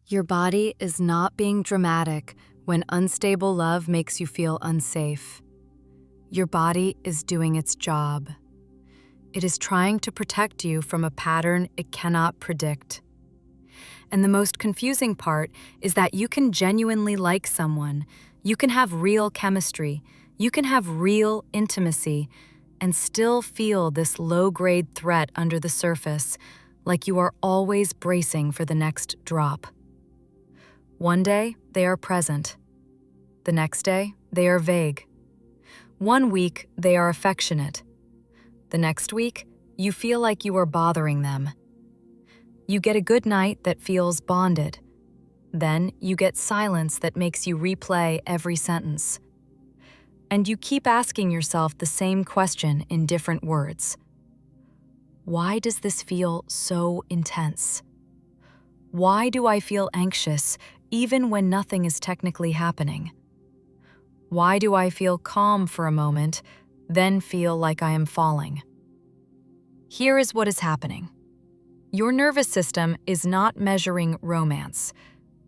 Your body is not being dramatic when unstable love makes you feel unsafe. Your body is doing its job. It is trying to protect you from a pattern it cannot predict. And the most confusing part is that you can genuinely like someone, you can have real chemistry, you can have real intimacy, and still feel this low-grade threat under the surface, like you are always bracing for the next drop. One day, they are present. The next day, they are vague. One week, they are affectionate. The next week, you feel like you are bothering them. You get a good night that feels bonded. Then you get silence that makes you replay every sentence. And you keep asking yourself the same question in different words. Why does this feel so intense? Why do I feel anxious even when nothing is technically happening? Why do I feel calm for a moment, then feel like I am falling? Here is what is happening. Your nervous system is not measuring romance.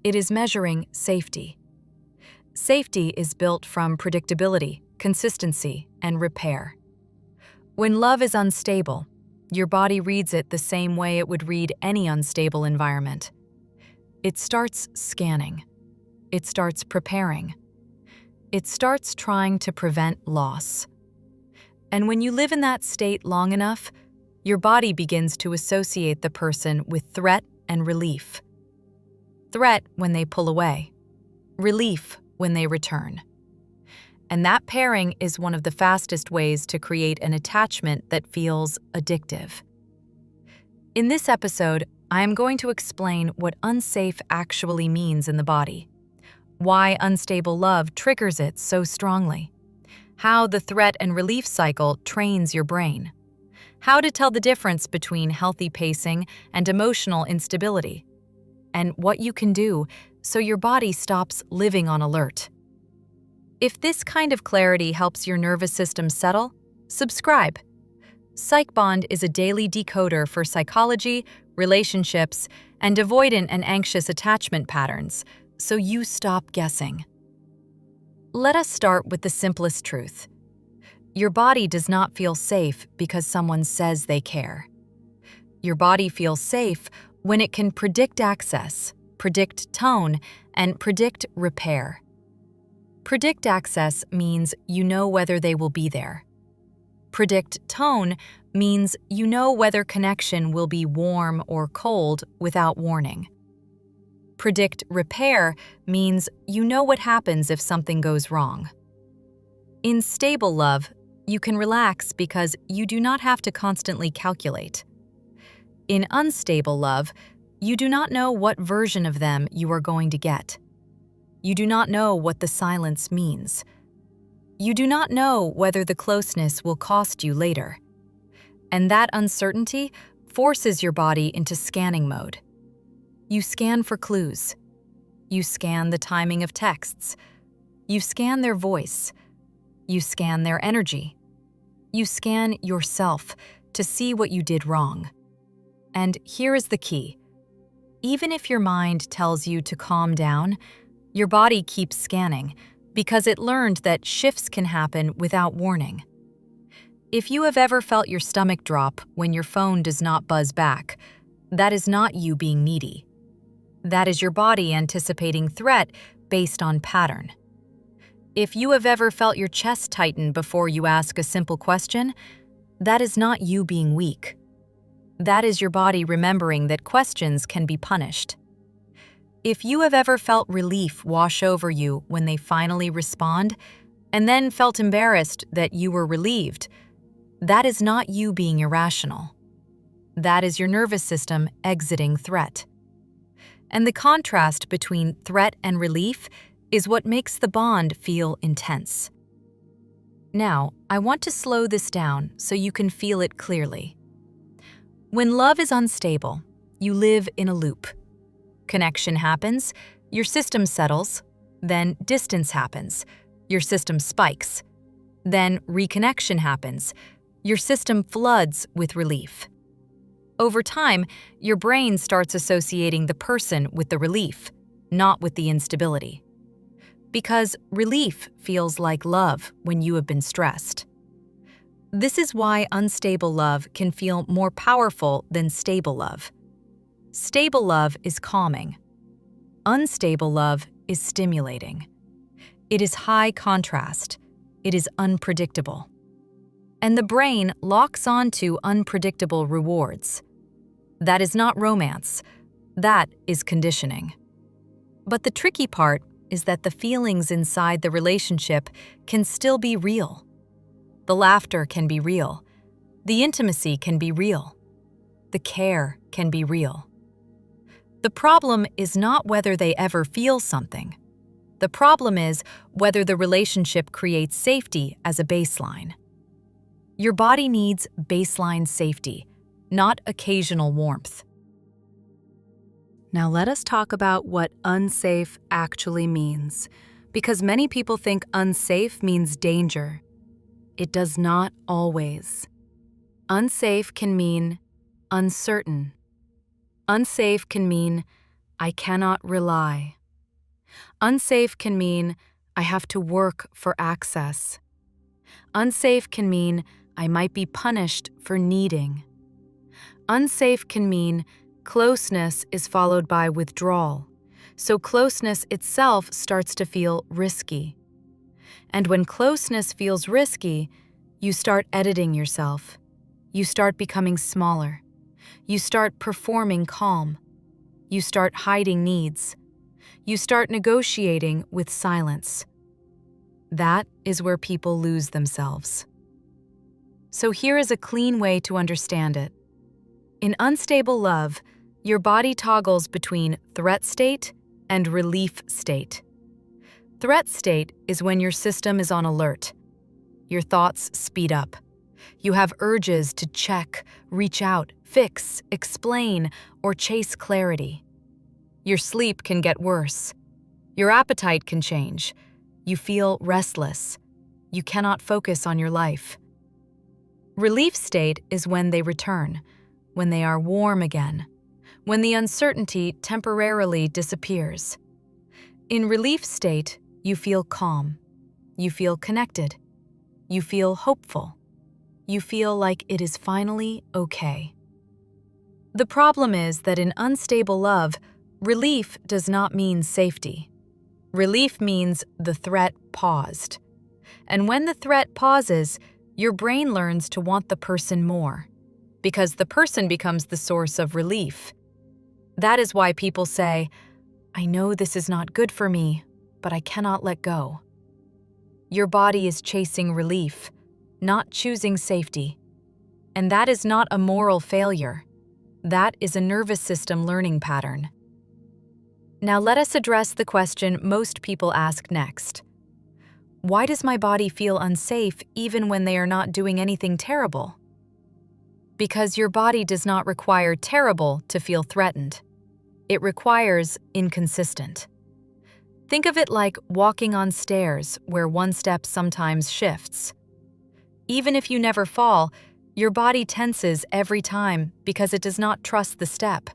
It is measuring safety. Safety is built from predictability, consistency, and repair. When love is unstable, your body reads it the same way it would read any unstable environment. It starts scanning. It starts preparing. It starts trying to prevent loss. And when you live in that state long enough, your body begins to associate the person with threat and relief. Threat when they pull away, relief when they return. And that pairing is one of the fastest ways to create an attachment that feels addictive. In this episode, I am going to explain what unsafe actually means in the body, why unstable love triggers it so strongly, how the threat and relief cycle trains your brain, how to tell the difference between healthy pacing and emotional instability, and what you can do so your body stops living on alert. If this kind of clarity helps your nervous system settle, subscribe. PsychBond is a daily decoder for psychology, relationships, and avoidant and anxious attachment patterns, so you stop guessing. Let us start with the simplest truth. Your body does not feel safe because someone says they care. Your body feels safe when it can predict access, predict tone, and predict repair. Predict access means you know whether they will be there. Predict tone means you know whether connection will be warm or cold without warning. Predict repair means you know what happens if something goes wrong. In stable love, you can relax because you do not have to constantly calculate. In unstable love, you do not know what version of them you are going to get. You do not know what the silence means. You do not know whether the closeness will cost you later. And that uncertainty forces your body into scanning mode. You scan for clues. You scan the timing of texts. You scan their voice. You scan their energy. You scan yourself to see what you did wrong. And here is the key. Even if your mind tells you to calm down, your body keeps scanning because it learned that shifts can happen without warning. If you have ever felt your stomach drop when your phone does not buzz back, that is not you being needy. That is your body anticipating threat based on pattern. If you have ever felt your chest tighten before you ask a simple question, that is not you being weak. That is your body remembering that questions can be punished. If you have ever felt relief wash over you when they finally respond, and then felt embarrassed that you were relieved, that is not you being irrational. That is your nervous system exiting threat. And the contrast between threat and relief is what makes the bond feel intense. Now, I want to slow this down so you can feel it clearly. When love is unstable, you live in a loop. Connection happens, your system settles, then distance happens, your system spikes. Then reconnection happens, your system floods with relief. Over time, your brain starts associating the person with the relief, not with the instability. Because relief feels like love when you have been stressed. This is why unstable love can feel more powerful than stable love. Stable love is calming. Unstable love is stimulating. It is high contrast. It is unpredictable. And the brain locks onto unpredictable rewards. That is not romance. That is conditioning. But the tricky part is that the feelings inside the relationship can still be real. The laughter can be real. The intimacy can be real. The care can be real. The problem is not whether they ever feel something. The problem is whether the relationship creates safety as a baseline. Your body needs baseline safety, not occasional warmth. Now let us talk about what unsafe actually means, because many people think unsafe means danger. It does not always. Unsafe can mean uncertain. Unsafe can mean I cannot rely. Unsafe can mean I have to work for access. Unsafe can mean I might be punished for needing. Unsafe can mean closeness is followed by withdrawal, so closeness itself starts to feel risky. And when closeness feels risky, you start editing yourself. You start becoming smaller. You start performing calm. You start hiding needs. You start negotiating with silence. That is where people lose themselves. So here is a clean way to understand it. In unstable love, your body toggles between threat state and relief state. Threat state is when your system is on alert. Your thoughts speed up. You have urges to check, reach out, fix, explain, or chase clarity. Your sleep can get worse. Your appetite can change. You feel restless. You cannot focus on your life. Relief state is when they return, when they are warm again, when the uncertainty temporarily disappears. In relief state, you feel calm. You feel connected. You feel hopeful. You feel like it is finally okay. The problem is that in unstable love, relief does not mean safety. Relief means the threat paused. And when the threat pauses, your brain learns to want the person more, because the person becomes the source of relief. That is why people say, I know this is not good for me, but I cannot let go. Your body is chasing relief, not choosing safety. And that is not a moral failure. That is a nervous system learning pattern. Now let us address the question most people ask next. Why does my body feel unsafe even when they are not doing anything terrible? Because your body does not require terrible to feel threatened. It requires inconsistent. Think of it like walking on stairs where one step sometimes shifts. Even if you never fall, your body tenses every time because it does not trust the step.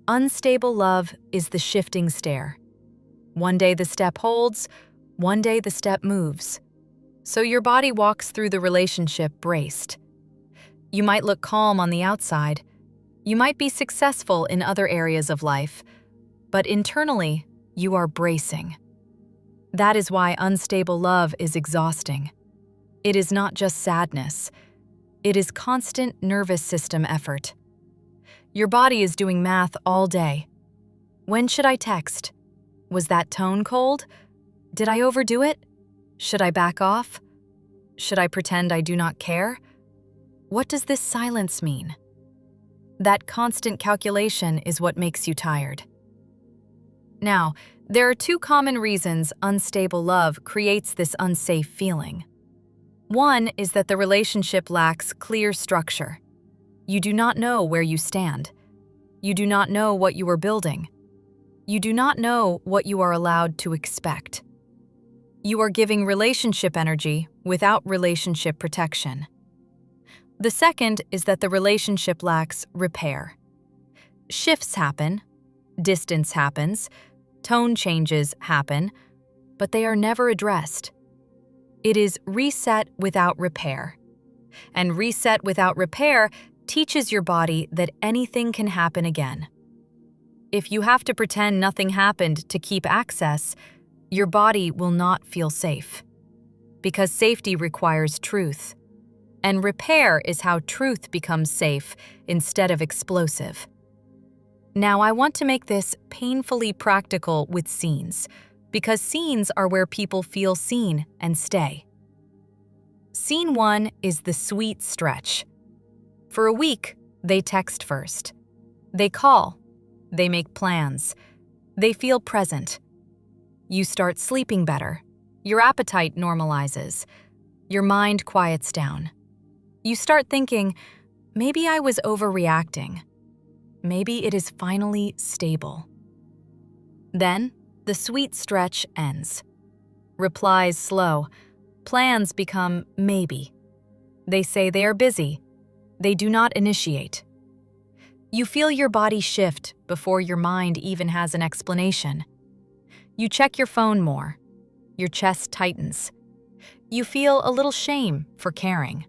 Unstable love is the shifting stair. One day the step holds, one day the step moves. So your body walks through the relationship braced. You might look calm on the outside. You might be successful in other areas of life, but internally, you are bracing. That is why unstable love is exhausting. It is not just sadness. It is constant nervous system effort. Your body is doing math all day. When should I text? Was that tone cold? Did I overdo it? Should I back off? Should I pretend I do not care? What does this silence mean? That constant calculation is what makes you tired. Now, there are two common reasons unstable love creates this unsafe feeling. One is that the relationship lacks clear structure. You do not know where you stand. You do not know what you are building. You do not know what you are allowed to expect. You are giving relationship energy without relationship protection. The second is that the relationship lacks repair. Shifts happen, distance happens, tone changes happen, but they are never addressed. It is reset without repair. And reset without repair teaches your body that anything can happen again. If you have to pretend nothing happened to keep access, your body will not feel safe. Because safety requires truth. And repair is how truth becomes safe instead of explosive. Now, I want to make this painfully practical with scenes, because scenes are where people feel seen and stay. Scene 1 is the sweet stretch. For a week, they text first. They call. They make plans. They feel present. You start sleeping better. Your appetite normalizes. Your mind quiets down. You start thinking, maybe I was overreacting. Maybe it is finally stable. Then, the sweet stretch ends. Replies slow. Plans become maybe. They say they are busy. They do not initiate. You feel your body shift before your mind even has an explanation. You check your phone more. Your chest tightens. You feel a little shame for caring.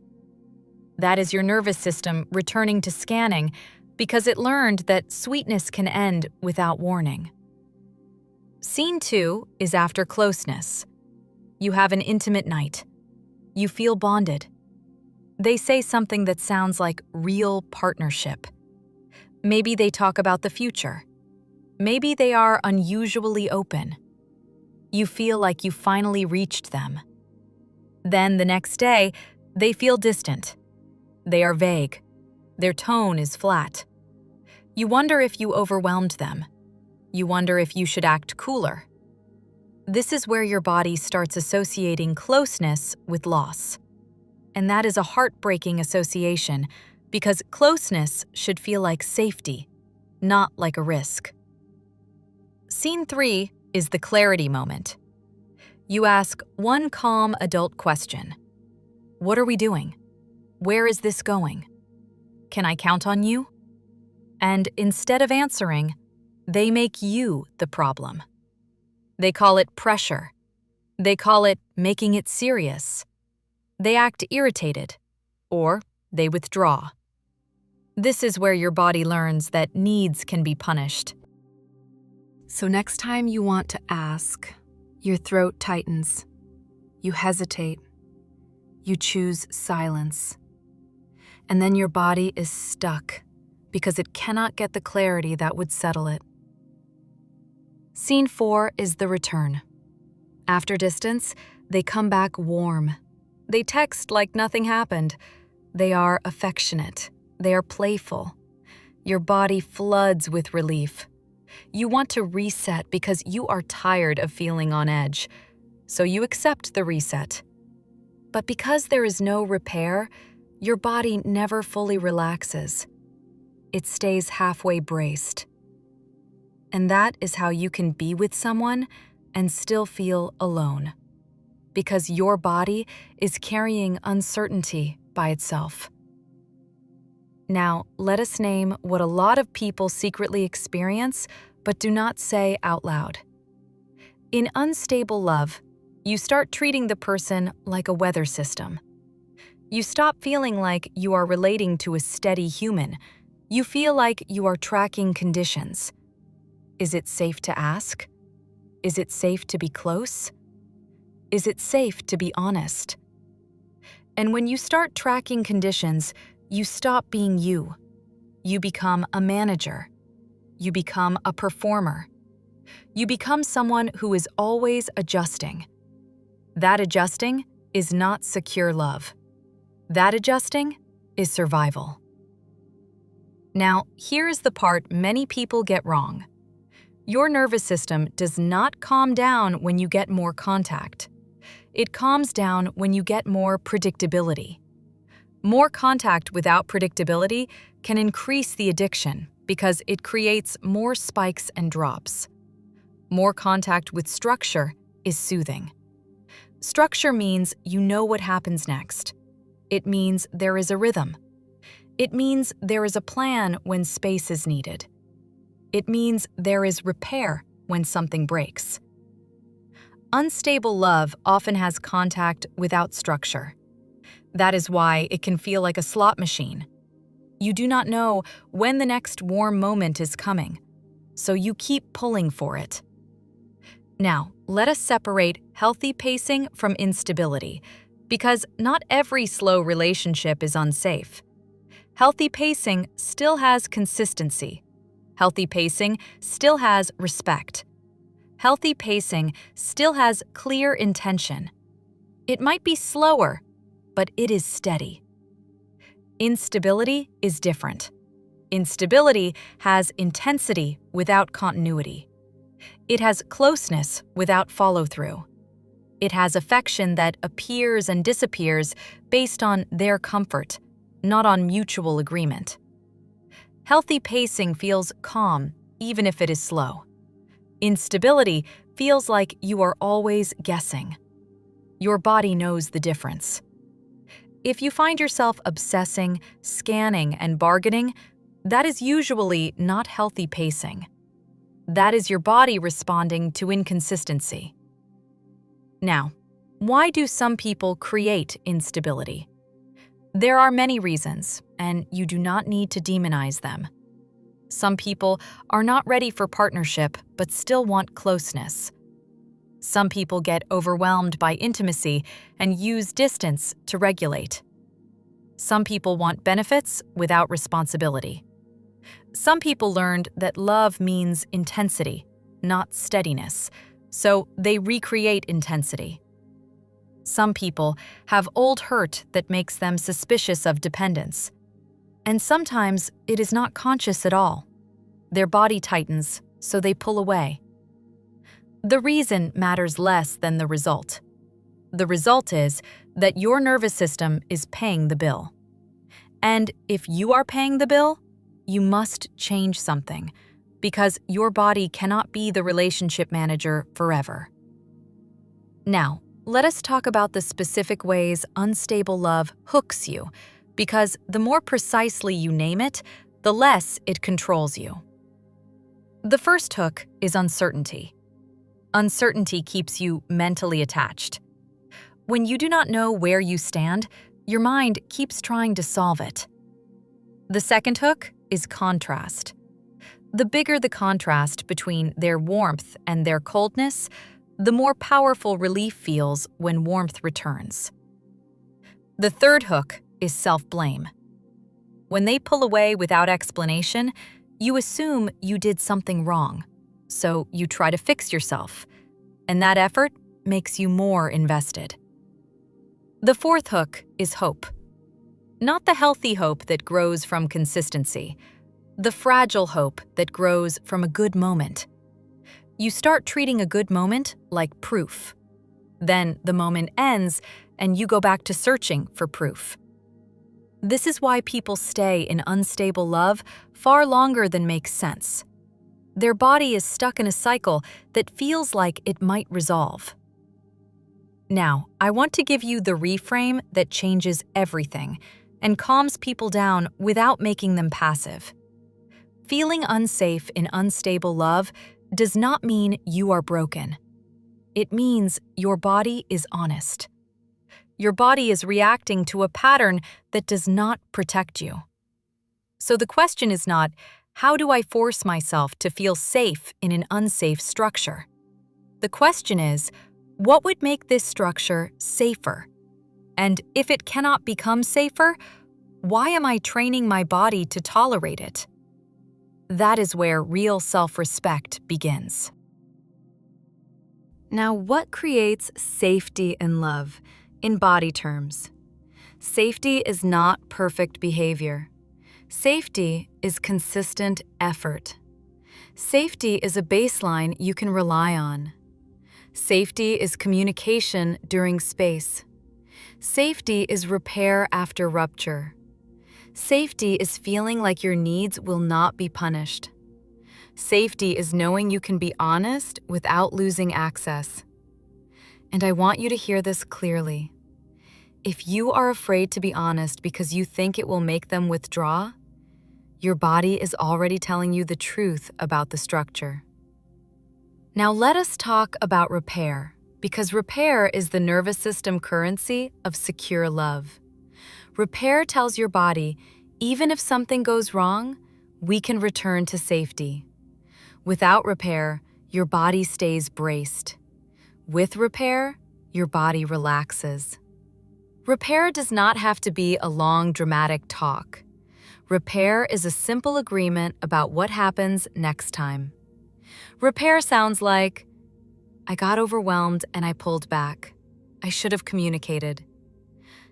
That is your nervous system returning to scanning because it learned that sweetness can end without warning. Scene 2 is after closeness. You have an intimate night. You feel bonded. They say something that sounds like real partnership. Maybe they talk about the future. Maybe they are unusually open. You feel like you finally reached them. Then the next day, they feel distant. They are vague. Their tone is flat. You wonder if you overwhelmed them. You wonder if you should act cooler. This is where your body starts associating closeness with loss. And that is a heartbreaking association because closeness should feel like safety, not like a risk. Scene 3 is the clarity moment. You ask one calm adult question. What are we doing? Where is this going? Can I count on you? And instead of answering, they make you the problem. They call it pressure. They call it making it serious. They act irritated, or they withdraw. This is where your body learns that needs can be punished. So next time you want to ask, your throat tightens. You hesitate. You choose silence. And then your body is stuck because it cannot get the clarity that would settle it. Scene 4 is the return. After distance, they come back warm. They text like nothing happened. They are affectionate. They are playful. Your body floods with relief. You want to reset because you are tired of feeling on edge. So you accept the reset. But because there is no repair, your body never fully relaxes. It stays halfway braced. And that is how you can be with someone and still feel alone. Because your body is carrying uncertainty by itself. Now, let us name what a lot of people secretly experience but do not say out loud. In unstable love, you start treating the person like a weather system. You stop feeling like you are relating to a steady human. You feel like you are tracking conditions. Is it safe to ask? Is it safe to be close? Is it safe to be honest? And when you start tracking conditions, you stop being you. You become a manager. You become a performer. You become someone who is always adjusting. That adjusting is not secure love. That adjusting is survival. Now, here is the part many people get wrong. Your nervous system does not calm down when you get more contact. It calms down when you get more predictability. More contact without predictability can increase the addiction because it creates more spikes and drops. More contact with structure is soothing. Structure means you know what happens next. It means there is a rhythm. It means there is a plan when space is needed. It means there is repair when something breaks. Unstable love often has contact without structure. That is why it can feel like a slot machine. You do not know when the next warm moment is coming, so you keep pulling for it. Now, let us separate healthy pacing from instability, because not every slow relationship is unsafe. Healthy pacing still has consistency. Healthy pacing still has respect. Healthy pacing still has clear intention. It might be slower, but it is steady. Instability is different. Instability has intensity without continuity. It has closeness without follow-through. It has affection that appears and disappears based on their comfort, not on mutual agreement. Healthy pacing feels calm, even if it is slow. Instability feels like you are always guessing. Your body knows the difference. If you find yourself obsessing, scanning, and bargaining, that is usually not healthy pacing. That is your body responding to inconsistency. Now, why do some people create instability? There are many reasons, and you do not need to demonize them. Some people are not ready for partnership but still want closeness. Some people get overwhelmed by intimacy and use distance to regulate. Some people want benefits without responsibility. Some people learned that love means intensity, not steadiness, so they recreate intensity. Some people have old hurt that makes them suspicious of dependence. And sometimes it is not conscious at all. Their body tightens, so they pull away. The reason matters less than the result. The result is that your nervous system is paying the bill. And if you are paying the bill, you must change something, because your body cannot be the relationship manager forever. Now, let us talk about the specific ways unstable love hooks you, because the more precisely you name it, the less it controls you. The first hook is uncertainty. Uncertainty keeps you mentally attached. When you do not know where you stand, your mind keeps trying to solve it. The second hook is contrast. The bigger the contrast between their warmth and their coldness, the more powerful relief feels when warmth returns. The third hook is self-blame. When they pull away without explanation, you assume you did something wrong, so you try to fix yourself, and that effort makes you more invested. The fourth hook is hope. Not the healthy hope that grows from consistency, the fragile hope that grows from a good moment. You start treating a good moment like proof. Then the moment ends, and you go back to searching for proof. This is why people stay in unstable love far longer than makes sense. Their body is stuck in a cycle that feels like it might resolve. Now, I want to give you the reframe that changes everything and calms people down without making them passive. Feeling unsafe in unstable love does not mean you are broken. It means your body is honest. Your body is reacting to a pattern that does not protect you. So the question is not, how do I force myself to feel safe in an unsafe structure? The question is, what would make this structure safer? And if it cannot become safer, why am I training my body to tolerate it? That is where real self-respect begins. Now, what creates safety in love? In body terms, safety is not perfect behavior. Safety is consistent effort. Safety is a baseline you can rely on. Safety is communication during space. Safety is repair after rupture. Safety is feeling like your needs will not be punished. Safety is knowing you can be honest without losing access. And I want you to hear this clearly. If you are afraid to be honest because you think it will make them withdraw, your body is already telling you the truth about the structure. Now let us talk about repair, because repair is the nervous system currency of secure love. Repair tells your body, even if something goes wrong, we can return to safety. Without repair, your body stays braced. With repair, your body relaxes. Repair does not have to be a long, dramatic talk. Repair is a simple agreement about what happens next time. Repair sounds like, I got overwhelmed and I pulled back. I should have communicated.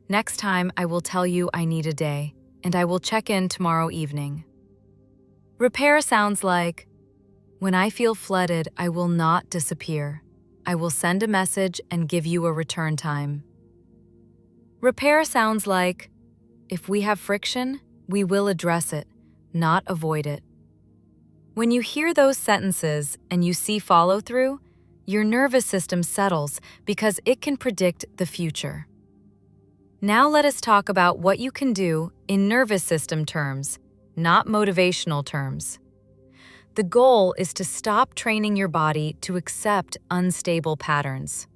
Next time, I will tell you I need a day, and I will check in tomorrow evening. Repair sounds like, when I feel flooded, I will not disappear. I will send a message and give you a return time. Repair sounds like, if we have friction, we will address it, not avoid it. When you hear those sentences and you see follow-through, your nervous system settles because it can predict the future. Now let us talk about what you can do in nervous system terms, not motivational terms. The goal is to stop training your body to accept unstable patterns.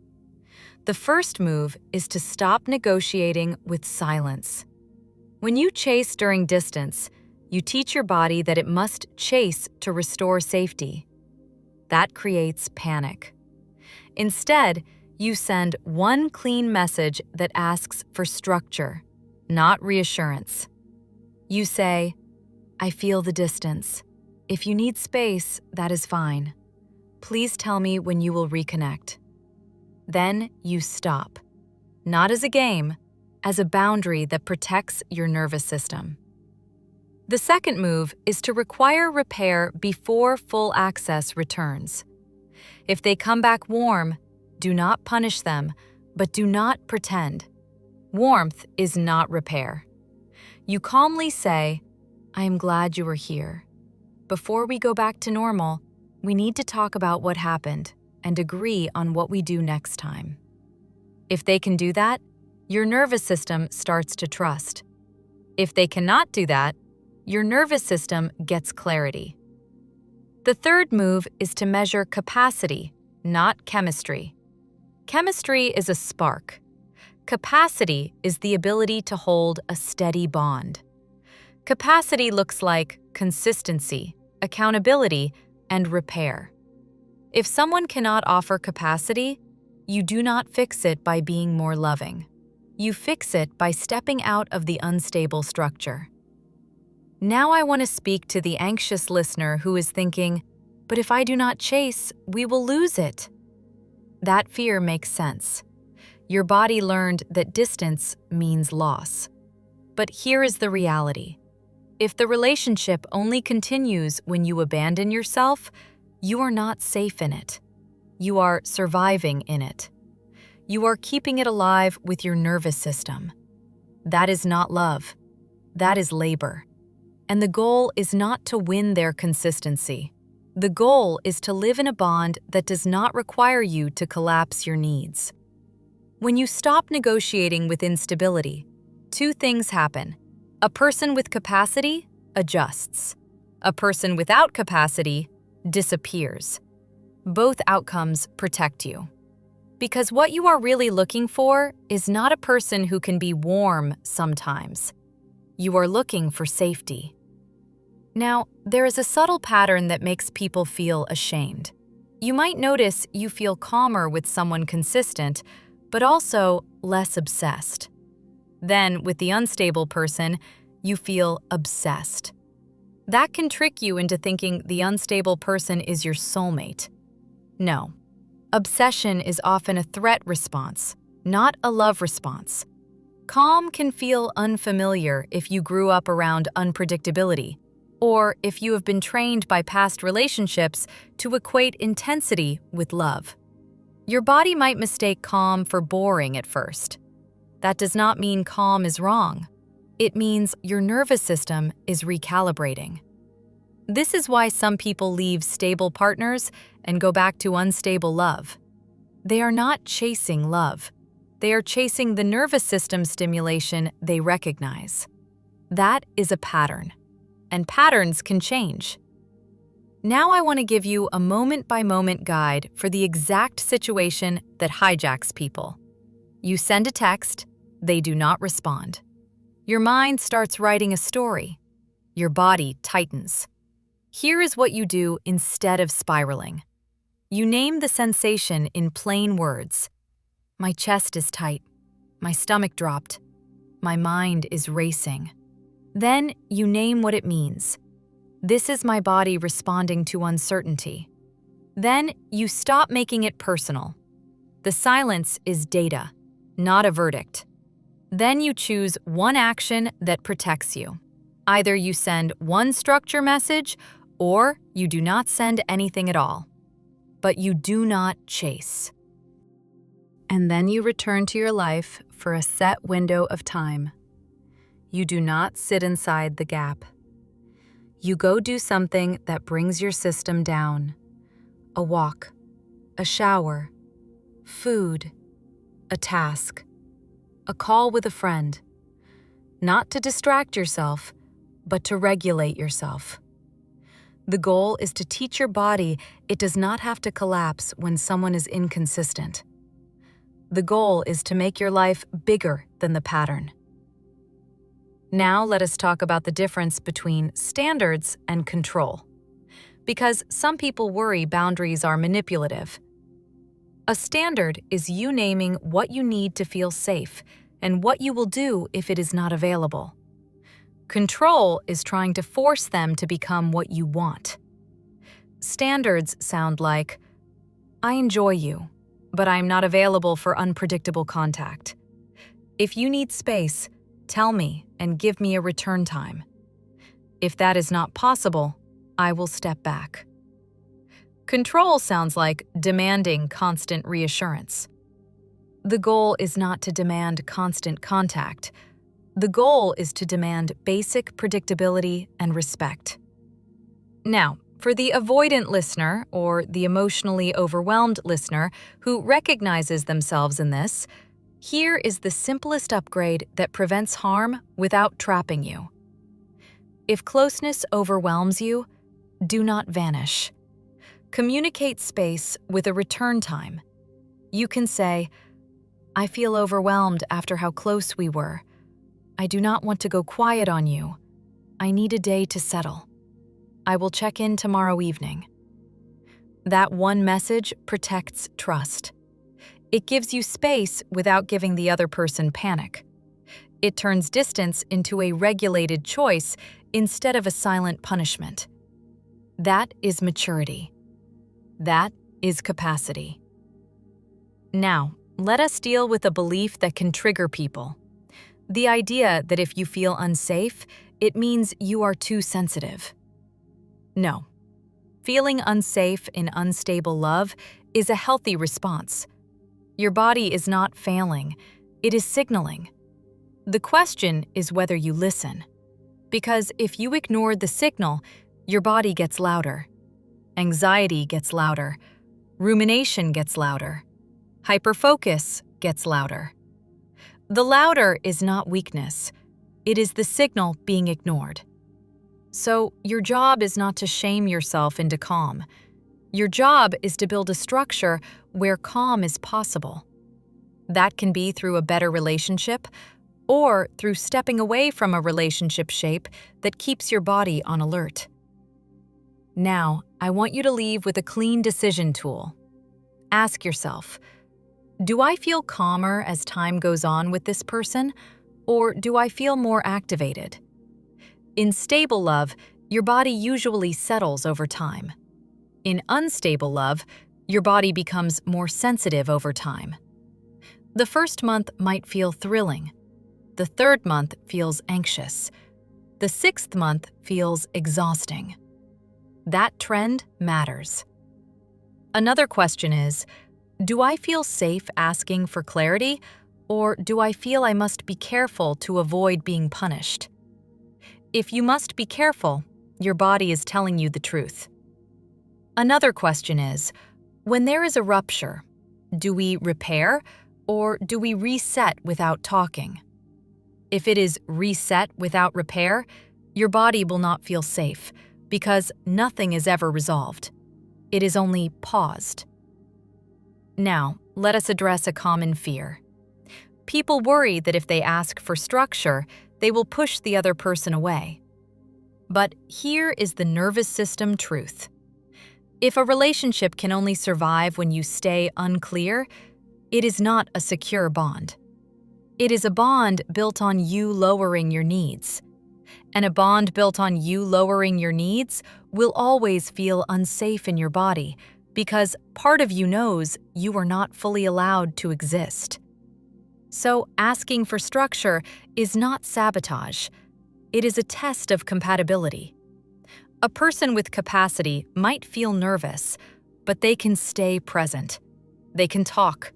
The first move is to stop negotiating with silence. When you chase during distance, you teach your body that it must chase to restore safety. That creates panic. Instead, you send one clean message that asks for structure, not reassurance. You say, I feel the distance. If you need space, that is fine. Please tell me when you will reconnect. Then you stop, not as a game, as a boundary that protects your nervous system. The second move is to require repair before full access returns. If they come back warm, do not punish them, but do not pretend. Warmth is not repair. You calmly say, I am glad you are here. Before we go back to normal, we need to talk about what happened and agree on what we do next time. If they can do that, your nervous system starts to trust. If they cannot do that, your nervous system gets clarity. The third move is to measure capacity, not chemistry. Chemistry is a spark. Capacity is the ability to hold a steady bond. Capacity looks like consistency, accountability, and repair. If someone cannot offer capacity, you do not fix it by being more loving. You fix it by stepping out of the unstable structure. Now I want to speak to the anxious listener who is thinking, but if I do not chase, we will lose it. That fear makes sense. Your body learned that distance means loss. But here is the reality. If the relationship only continues when you abandon yourself, you are not safe in it. You are surviving in it. You are keeping it alive with your nervous system. That is not love. That is labor. And the goal is not to win their consistency. The goal is to live in a bond that does not require you to collapse your needs. When you stop negotiating with instability, two things happen. A person with capacity adjusts. A person without capacity disappears. Both outcomes protect you. Because what you are really looking for is not a person who can be warm sometimes. You are looking for safety. Now, there is a subtle pattern that makes people feel ashamed. You might notice you feel calmer with someone consistent, but also less obsessed. Then, with the unstable person, you feel obsessed. That can trick you into thinking the unstable person is your soulmate. No. Obsession is often a threat response, not a love response. Calm can feel unfamiliar if you grew up around unpredictability, or if you have been trained by past relationships to equate intensity with love. Your body might mistake calm for boring at first. That does not mean calm is wrong. It means your nervous system is recalibrating. This is why some people leave stable partners and go back to unstable love. They are not chasing love. They are chasing the nervous system stimulation they recognize. That is a pattern, and patterns can change. Now I want to give you a moment-by-moment guide for the exact situation that hijacks people. You send a text, they do not respond. Your mind starts writing a story. Your body tightens. Here is what you do instead of spiraling. You name the sensation in plain words. My chest is tight. My stomach dropped. My mind is racing. Then you name what it means. This is my body responding to uncertainty. Then you stop making it personal. The silence is data, not a verdict. Then you choose one action that protects you. Either you send one structure message or you do not send anything at all. But you do not chase. And then you return to your life for a set window of time. You do not sit inside the gap. You go do something that brings your system down. A walk, a shower, food, a task, a call with a friend. Not to distract yourself, but to regulate yourself. The goal is to teach your body it does not have to collapse when someone is inconsistent. The goal is to make your life bigger than the pattern. Now let us talk about the difference between standards and control. Because some people worry boundaries are manipulative. A standard is you naming what you need to feel safe and what you will do if it is not available. Control is trying to force them to become what you want. Standards sound like, I enjoy you, but I am not available for unpredictable contact. If you need space, tell me and give me a return time. If that is not possible, I will step back. Control sounds like demanding constant reassurance. The goal is not to demand constant contact. The goal is to demand basic predictability and respect. Now, for the avoidant listener or the emotionally overwhelmed listener who recognizes themselves in this, here is the simplest upgrade that prevents harm without trapping you. If closeness overwhelms you, do not vanish. Communicate space with a return time. You can say, I feel overwhelmed after how close we were. I do not want to go quiet on you. I need a day to settle. I will check in tomorrow evening. That one message protects trust. It gives you space without giving the other person panic. It turns distance into a regulated choice instead of a silent punishment. That is maturity. That is capacity. Now, let us deal with a belief that can trigger people. The idea that if you feel unsafe, it means you are too sensitive. No. Feeling unsafe in unstable love is a healthy response. Your body is not failing, it is signaling. The question is whether you listen. Because if you ignore the signal, your body gets louder. Anxiety gets louder. Rumination gets louder. Hyperfocus gets louder. The louder is not weakness. It is the signal being ignored. So your job is not to shame yourself into calm. Your job is to build a structure where calm is possible. That can be through a better relationship or through stepping away from a relationship shape that keeps your body on alert. Now, I want you to leave with a clean decision tool. Ask yourself, do I feel calmer as time goes on with this person, or do I feel more activated? In stable love, your body usually settles over time. In unstable love, your body becomes more sensitive over time. The first month might feel thrilling. The third month feels anxious. The sixth month feels exhausting. That trend matters. Another question is, do I feel safe asking for clarity, or do I feel I must be careful to avoid being punished? If you must be careful, your body is telling you the truth. Another question is, when there is a rupture, do we repair Or do we reset without talking? If it is reset without repair, your body will not feel safe because nothing is ever resolved. It is only paused. Now, let us address a common fear. People worry that if they ask for structure, they will push the other person away. But here is the nervous system truth. If a relationship can only survive when you stay unclear, it is not a secure bond. It is a bond built on you lowering your needs. And a bond built on you lowering your needs will always feel unsafe in your body because part of you knows you are not fully allowed to exist. So asking for structure is not sabotage. It is a test of compatibility. A person with capacity might feel nervous, but they can stay present. They can talk.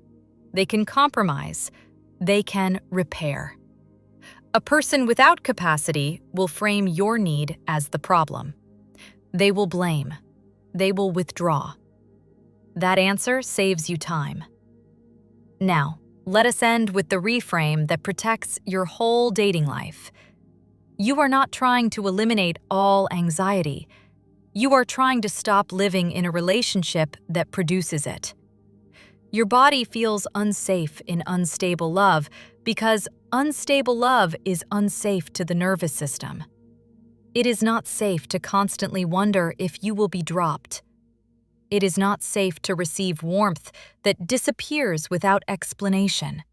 They can compromise. They can repair. A person without capacity will frame your need as the problem. They will blame. They will withdraw. That answer saves you time. Now, let us end with the reframe that protects your whole dating life. You are not trying to eliminate all anxiety. You are trying to stop living in a relationship that produces it. Your body feels unsafe in unstable love because unstable love is unsafe to the nervous system. It is not safe to constantly wonder if you will be dropped. It is not safe to receive warmth that disappears without explanation.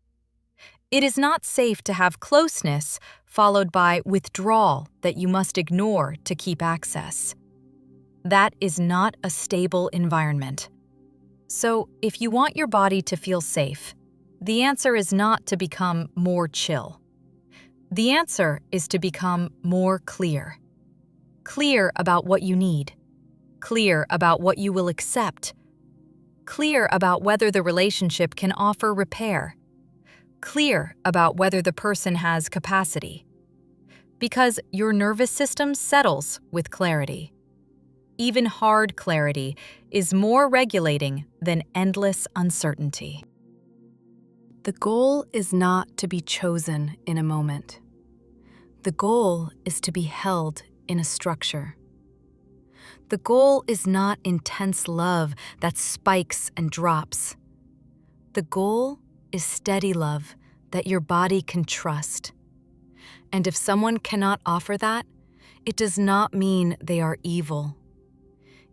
It is not safe to have closeness followed by withdrawal that you must ignore to keep access. That is not a stable environment. So, if you want your body to feel safe, the answer is not to become more chill. The answer is to become more clear. Clear about what you need. Clear about what you will accept. Clear about whether the relationship can offer repair. Clear about whether the person has capacity. Because your nervous system settles with clarity. Even hard clarity is more regulating than endless uncertainty. The goal is not to be chosen in a moment. The goal is to be held in a structure. The goal is not intense love that spikes and drops. The goal is steady love that your body can trust. And if someone cannot offer that, it does not mean they are evil.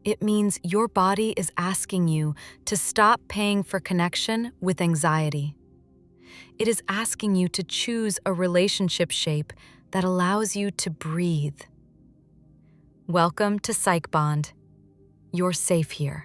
It means your body is asking you to stop paying for connection with anxiety. It is asking you to choose a relationship shape that allows you to breathe. Welcome to Psych Bond. You're safe here.